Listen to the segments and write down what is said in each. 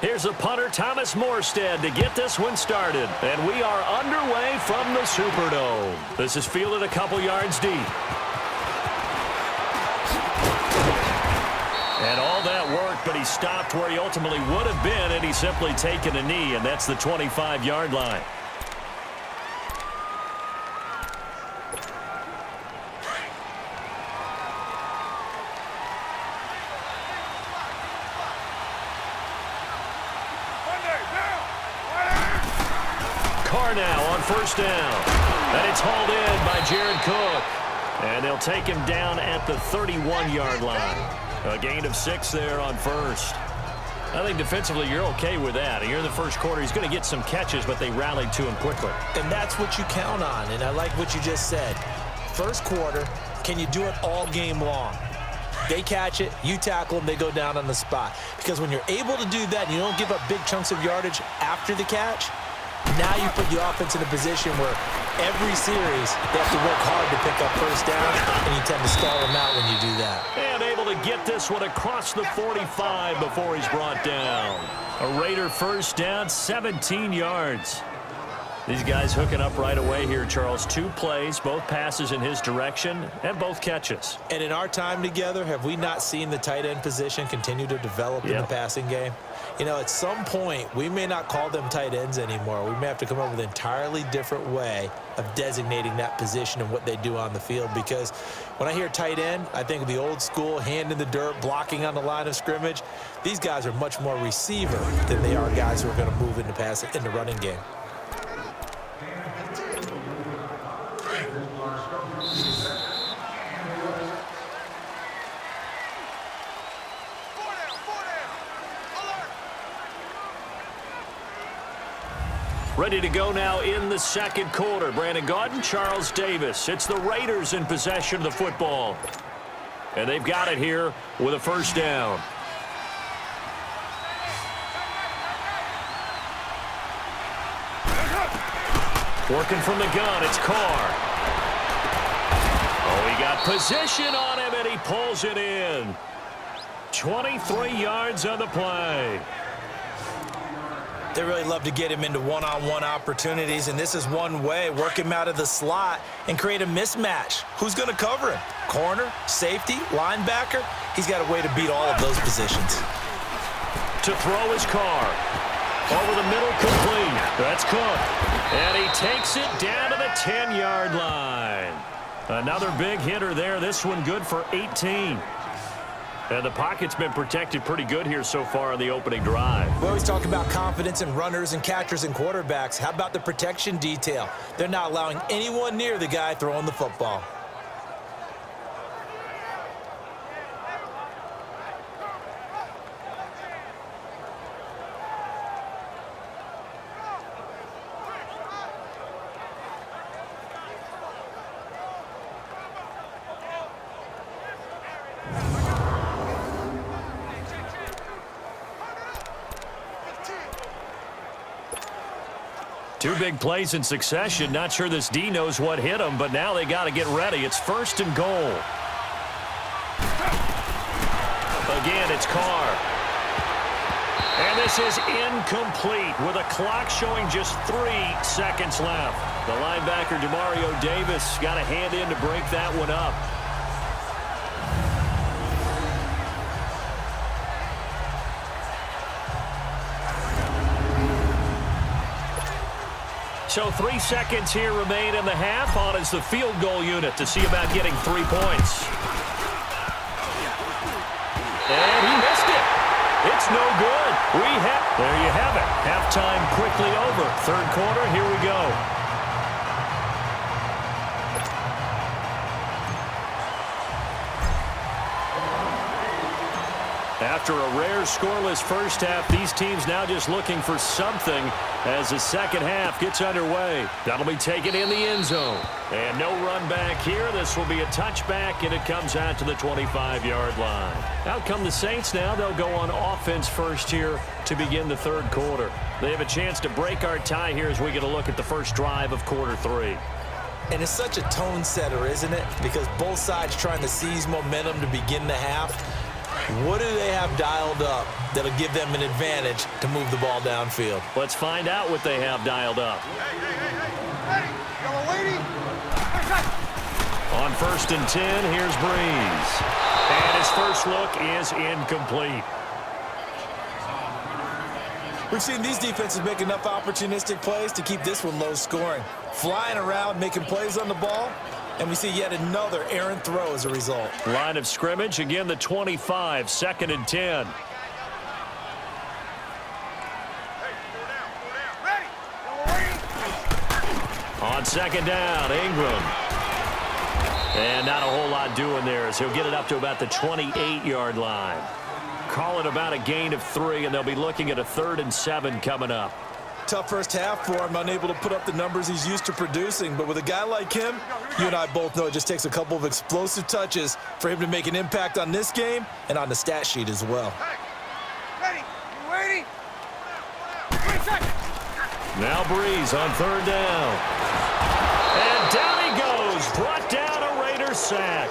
Here's the punter, Thomas Morstead, to get this one started. And we are underway from the Superdome. This is fielded a couple yards deep. And all that work, but he stopped where he ultimately would have been, and he's simply taken a knee, and that's the 25-yard line. Now on first down. And it's hauled in by Jared Cook. And they'll take him down at the 31-yard line. A gain of 6 there on first. I think defensively you're okay with that. Here in the first quarter, he's going to get some catches, but they rallied to him quickly. And that's what you count on, and I like what you just said. First quarter, can you do it all game long? They catch it, you tackle them, they go down on the spot. Because when you're able to do that and you don't give up big chunks of yardage after the catch, now you put the offense in a position where every series they have to work hard to pick up first down, and you tend to stall them out when you do that. And able to get this one across the 45 before he's brought down. A Raider first down, 17 yards. These guys hooking up right away here, Charles. 2 plays, both passes in his direction, and both catches. And in our time together, have we not seen the tight end position continue to develop in the passing game? You know, at some point, we may not call them tight ends anymore. We may have to come up with an entirely different way of designating that position and what they do on the field. Because when I hear tight end, I think of the old school, hand in the dirt, blocking on the line of scrimmage. These guys are much more receiver than they are guys who are going to move into passing in the running game. Ready to go now in the second quarter. Brandon Gaudin, Charles Davis. It's the Raiders in possession of the football. And they've got it here with a first down. Working from the gun, it's Carr. Oh, he got position on him, and he pulls it in. 23 yards on the play. They really love to get him into one-on-one opportunities, and this is one way. Work him out of the slot and create a mismatch. Who's going to cover him? Corner, safety, linebacker? He's got a way to beat all of those positions. To throw his Carr. Over the middle, complete. That's Cook. And he takes it down to the 10-yard line. Another big hitter there. This one good for 18. And the pocket's been protected pretty good here so far on the opening drive. We always talk about confidence in runners and catchers and quarterbacks. How about the protection detail? They're not allowing anyone near the guy throwing the football. Two big plays in succession. Not sure this D knows what hit him, but now they got to get ready. It's first and goal. Again, it's Carr. And this is incomplete with a clock showing just 3 seconds left. The linebacker, Demario Davis, got a hand in to break that one up. So 3 seconds here remain in the half. On is the field goal unit to see about getting 3 points. And he missed it. It's no good. There you have it. Halftime quickly over. Third quarter, here we go. After a rare scoreless first half, these teams now just looking for something as the second half gets underway. That'll be taken in the end zone. And no run back here. This will be a touchback, and it comes out to the 25-yard line. Out come the Saints now. They'll go on offense first here to begin the third quarter. They have a chance to break our tie here as we get a look at the first drive of quarter 3. And it's such a tone setter, isn't it? Because both sides trying to seize momentum to begin the half. What do they have dialed up that'll give them an advantage to move the ball downfield? Let's find out what they have dialed up. On 1st and 10, here's Breeze. And his first look is incomplete. We've seen these defenses make enough opportunistic plays to keep this one low scoring. Flying around, making plays on the ball, and we see yet another errant throw as a result. Line of scrimmage, again the 25, 2nd and 10. On 2nd down, Ingram. And not a whole lot doing there as he'll get it up to about the 28-yard line. Call it about a gain of 3, and they'll be looking at a 3rd and 7 coming up. Tough first half for him, unable to put up the numbers he's used to producing. But with a guy like him, you and I both know it just takes a couple of explosive touches for him to make an impact on this game and on the stat sheet as well. Now Breeze on 3rd down. And down he goes. Brought down a Raiders sack.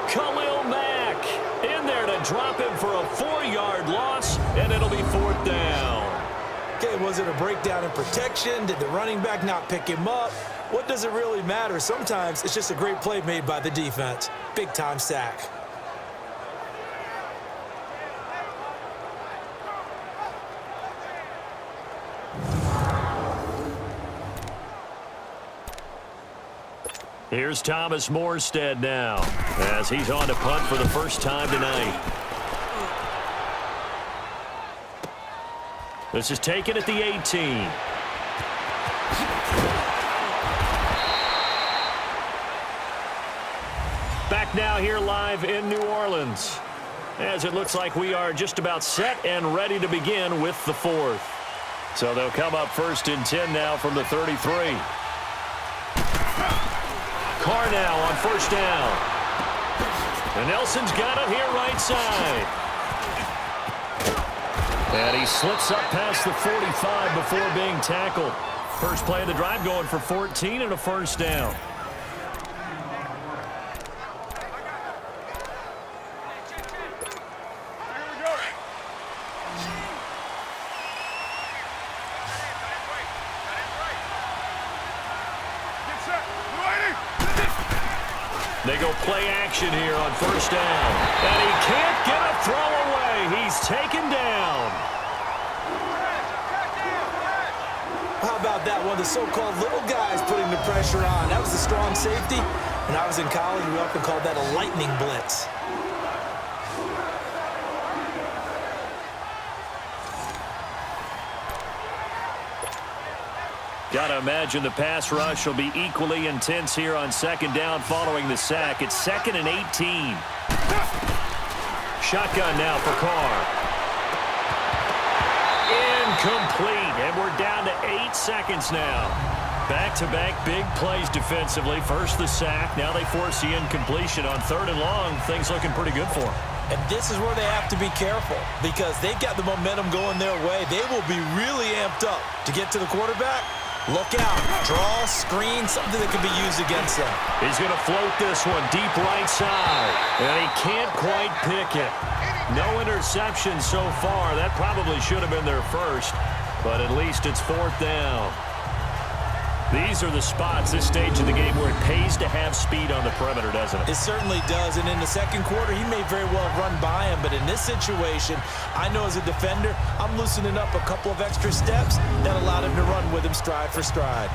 Khalil Mack in there to drop him for a 4-yard loss, and it'll be 4th down. Okay, was it a breakdown in protection? Did the running back not pick him up? What does it really matter? Sometimes it's just a great play made by the defense. Big-time sack. Here's Thomas Morstead now as he's on to punt for the first time tonight. This is taken at the 18. Back now here live in New Orleans as it looks like we are just about set and ready to begin with the 4th. So they'll come up 1st and 10 now from the 33. Carr now on 1st down. And Nelson's got it here right side. And he slips up past the 45 before being tackled. First play of the drive going for 14 and a 1st down. They go play action here on 1st down. And he can't get a throw away. He's taken down. How about that one? The so-called little guys putting the pressure on. That was a strong safety. When I was in college, we often called that a lightning blitz. Got to imagine the pass rush will be equally intense here on 2nd down following the sack. It's 2nd and 18. Shotgun now for Carr. Incomplete, and we're down to 8 seconds now. Back-to-back big plays defensively. First the sack, now they force the incompletion on 3rd and long. Things looking pretty good for them. And this is where they have to be careful because they've got the momentum going their way. They will be really amped up to get to the quarterback. Look out. Draw, screen, something that can be used against them. He's going to float this one deep right side. And he can't quite pick it. No interception so far. That probably should have been their first. But at least it's 4th down. These are the spots, this stage of the game, where it pays to have speed on the perimeter, doesn't it? It certainly does. And in the 2nd quarter, he may very well have run by him. But in this situation, I know as a defender, I'm loosening up a couple of extra steps that allowed him to run with him stride for stride.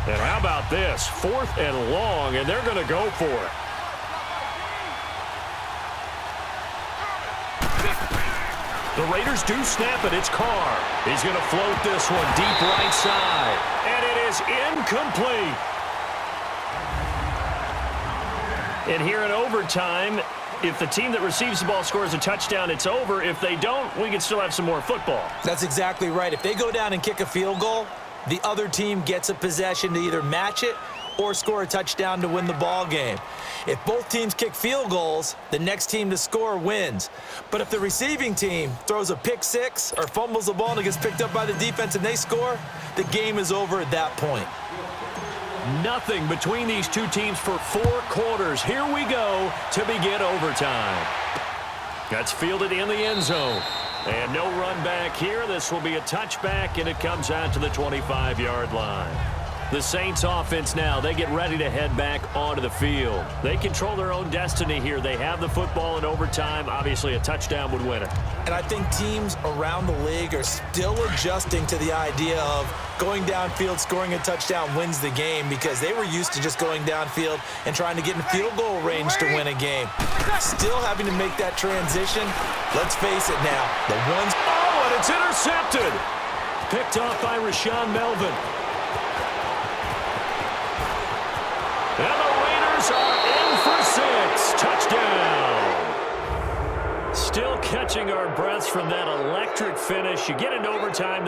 And how about this? 4th and long, and they're going to go for it. The Raiders do snap it. It's Carr. He's going to float this one deep right side. And it is incomplete. And here in overtime, if the team that receives the ball scores a touchdown, it's over. If they don't, we can still have some more football. That's exactly right. If they go down and kick a field goal, the other team gets a possession to either match it or score a touchdown to win the ball game. If both teams kick field goals, the next team to score wins. But if the receiving team throws a pick six or fumbles the ball and it gets picked up by the defense and they score, the game is over at that point. Nothing between these two teams for 4 quarters. Here we go to begin overtime. That's fielded in the end zone. And no run back here. This will be a touchback, and it comes out to the 25-yard line. The Saints offense now, they get ready to head back onto the field. They control their own destiny here. They have the football in overtime. Obviously, a touchdown would win it. And I think teams around the league are still adjusting to the idea of going downfield, scoring a touchdown wins the game, because they were used to just going downfield and trying to get in field goal range to win a game. Still having to make that transition. Let's face it now. The ones... Oh, and it's intercepted. Picked off by Rashaan Melvin. And the Raiders are in for 6. Touchdown. Still catching our breaths from that electric finish. You get into overtime.